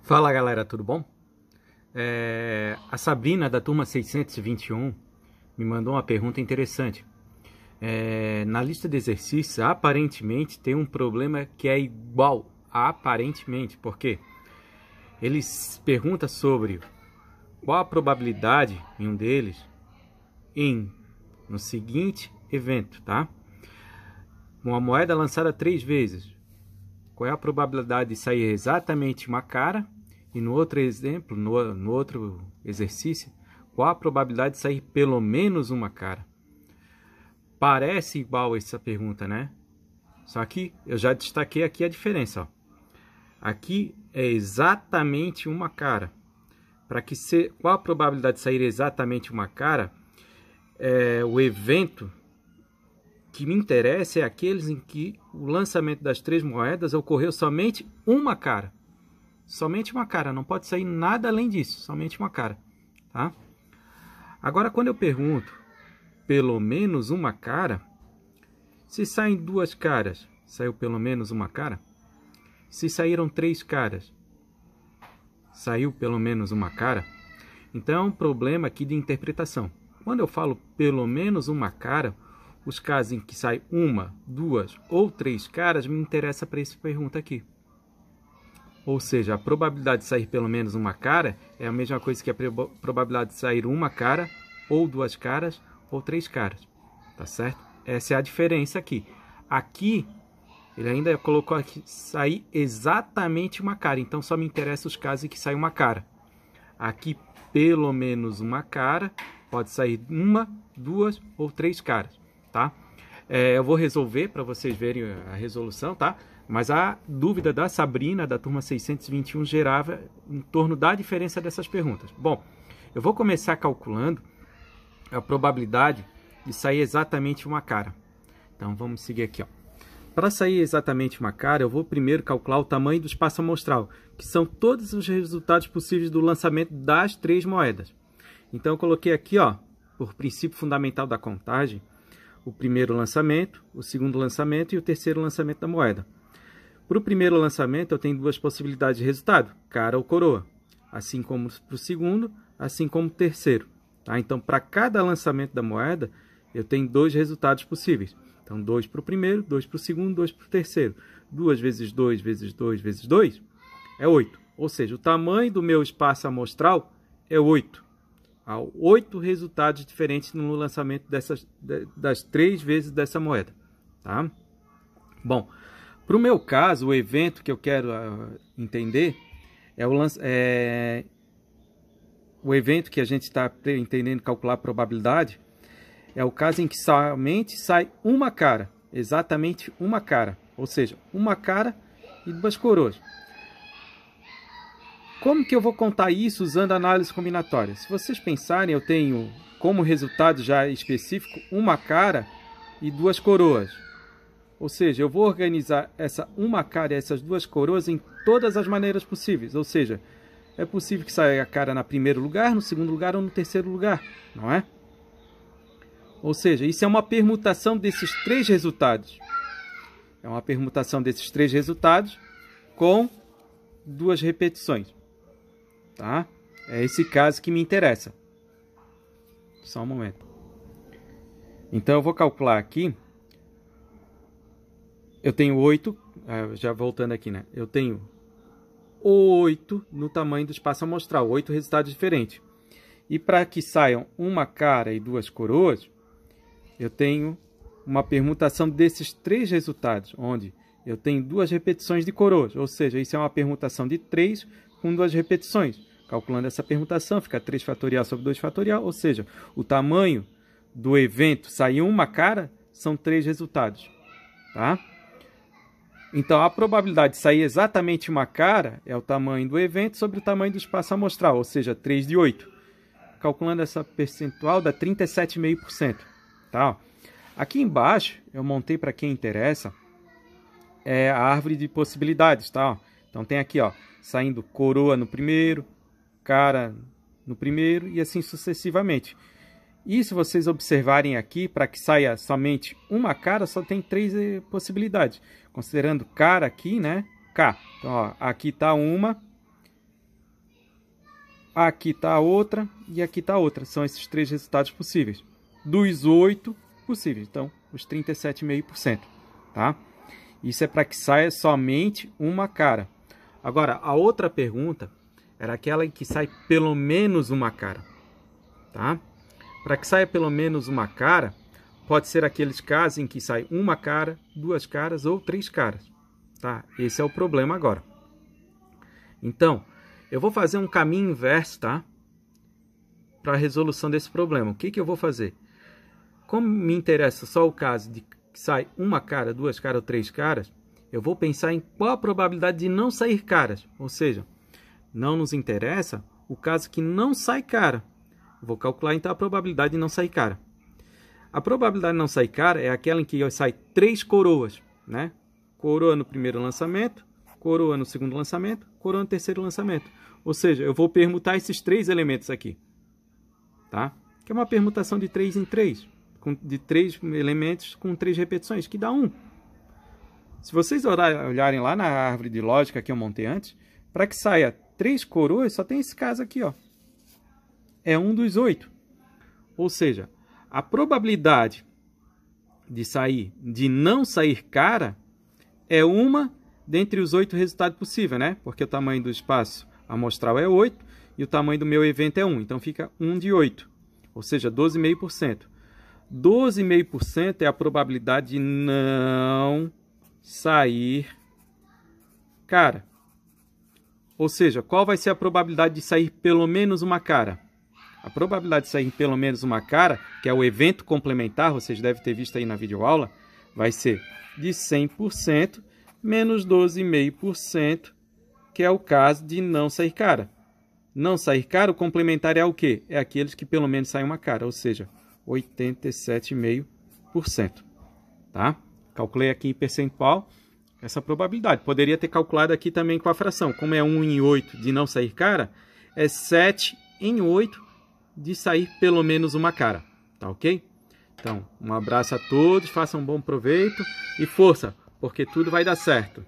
Fala galera, tudo bom? A Sabrina da turma 621 me mandou uma pergunta interessante. Na lista de exercícios, aparentemente tem um problema que é igual. Aparentemente, por quê? Eles perguntam sobre qual a probabilidade em um deles no seguinte evento, tá? Uma moeda lançada 3 vezes. Qual é a probabilidade de sair exatamente uma cara? E no outro exemplo, no outro exercício, qual a probabilidade de sair pelo menos uma cara? Parece igual essa pergunta, né? Só que eu já destaquei aqui a diferença, ó. Aqui é exatamente uma cara. Qual a probabilidade de sair exatamente uma cara? O evento que me interessa é aqueles em que o lançamento das 3 moedas ocorreu somente uma cara. Somente uma cara, não pode sair nada além disso, somente uma cara, tá? Agora, quando eu pergunto pelo menos uma cara, se saem 2 caras, saiu pelo menos uma cara? Se saíram 3 caras, saiu pelo menos uma cara? Então é um problema aqui de interpretação. Quando eu falo pelo menos uma cara, os casos em que sai 1, 2 ou 3 caras me interessa para essa pergunta aqui. Ou seja, a probabilidade de sair pelo menos uma cara é a mesma coisa que a probabilidade de sair uma cara, ou 2 caras, ou 3 caras. Tá certo? Essa é a diferença aqui. Aqui, ele ainda colocou aqui, sair exatamente uma cara. Então, só me interessa os casos em que sai uma cara. Aqui, pelo menos uma cara, pode sair 1, 2 ou 3 caras, tá? Eu vou resolver para vocês verem a resolução, tá? Mas a dúvida da Sabrina, da turma 621, gerava em torno da diferença dessas perguntas. Bom, eu vou começar calculando a probabilidade de sair exatamente uma cara. Então, vamos seguir aqui, ó. Para sair exatamente uma cara, eu vou primeiro calcular o tamanho do espaço amostral, que são todos os resultados possíveis do lançamento das 3 moedas. Então, eu coloquei aqui, ó, por princípio fundamental da contagem, o primeiro lançamento, o segundo lançamento e o terceiro lançamento da moeda. Para o primeiro lançamento, eu tenho 2 possibilidades de resultado, cara ou coroa, assim como para o segundo, assim como o terceiro. Tá? Então, para cada lançamento da moeda, eu tenho 2 resultados possíveis. Então, 2 para o primeiro, 2 para o segundo, 2 para o terceiro. 2 vezes 2 vezes 2 vezes 2 é 8. Ou seja, o tamanho do meu espaço amostral é 8. Há 8 resultados diferentes no lançamento das 3 vezes dessa moeda. Tá? Bom, para o meu caso, o evento que eu quero entender o evento que a gente está entendendo calcular a probabilidade é o caso em que somente sai uma cara, exatamente uma cara, ou seja, uma cara e 2 coroas. Como que eu vou contar isso usando análise combinatória? Se vocês pensarem, eu tenho como resultado já específico uma cara e 2 coroas. Ou seja, eu vou organizar essa uma cara e essas 2 coroas em todas as maneiras possíveis. Ou seja, é possível que saia a cara no primeiro lugar, no segundo lugar ou no terceiro lugar, não é? Ou seja, isso é uma permutação desses 3 resultados. É uma permutação desses 3 resultados com 2 repetições. Tá? É esse caso que me interessa. Só um momento. Então eu vou calcular aqui. Eu tenho 8, já voltando aqui, né? Eu tenho 8 no tamanho do espaço amostral, 8 resultados diferentes. E para que saiam uma cara e 2 coroas, eu tenho uma permutação desses 3 resultados, onde eu tenho 2 repetições de coroas. Ou seja, isso é uma permutação de 3 com 2 repetições. Calculando essa permutação, fica 3 fatorial sobre 2 fatorial, ou seja, o tamanho do evento sair uma cara são 3 resultados. Tá? Então, a probabilidade de sair exatamente uma cara é o tamanho do evento sobre o tamanho do espaço amostral, ou seja, 3 de 8. Calculando essa percentual, dá 37,5%. Tá? Aqui embaixo, eu montei para quem interessa, a árvore de possibilidades. Tá? Então, tem aqui, ó, saindo coroa no primeiro, cara no primeiro e assim sucessivamente. E se vocês observarem aqui, para que saia somente uma cara, só tem 3 possibilidades. Considerando cara aqui, né? K. Então, ó, aqui está uma, aqui está a outra e aqui está a outra. São esses três resultados possíveis. Dos 8 possíveis, então os 37,5%, tá? Isso é para que saia somente uma cara. Agora, a outra pergunta era aquela em que sai pelo menos uma cara, tá? Para que saia pelo menos uma cara, pode ser aqueles casos em que sai uma cara, duas caras ou três caras, tá? Esse é o problema agora. Então, eu vou fazer um caminho inverso, tá? Para a resolução desse problema. O que que eu vou fazer? Como me interessa só o caso de que sai uma cara, duas caras ou três caras, eu vou pensar em qual a probabilidade de não sair caras. Ou seja, não nos interessa o caso que não sai cara. Eu vou calcular então a probabilidade de não sair cara. A probabilidade de não sair cara é aquela em que sai três coroas, né? Coroa no primeiro lançamento, coroa no segundo lançamento, coroa no terceiro lançamento. Ou seja, eu vou permutar esses três elementos aqui, tá? Que é uma permutação de 3 em 3, de 3 elementos com 3 repetições, que dá 1. Se vocês olharem lá na árvore de lógica que eu montei antes, para que saia 3 coroas, só tem esse caso aqui, ó. É 1 dos 8. Ou seja, a probabilidade de não sair cara é uma dentre os 8 resultados possíveis, né? Porque o tamanho do espaço amostral é 8 e o tamanho do meu evento é 1. Então fica 1 de 8, ou seja, 12,5%. 12,5% é a probabilidade de não sair cara. Ou seja, qual vai ser a probabilidade de sair pelo menos uma cara? A probabilidade de sair pelo menos uma cara, que é o evento complementar, vocês devem ter visto aí na videoaula, vai ser de 100% menos 12,5%, que é o caso de não sair cara. Não sair cara, o complementar é o quê? É aqueles que pelo menos saem uma cara, ou seja, 87,5%. Tá? Calculei aqui em percentual essa probabilidade. Poderia ter calculado aqui também com a fração. Como é 1 em 8 de não sair cara, é 7 em 8 de sair pelo menos uma cara. Tá ok? Então, um abraço a todos, façam um bom proveito e força, porque tudo vai dar certo.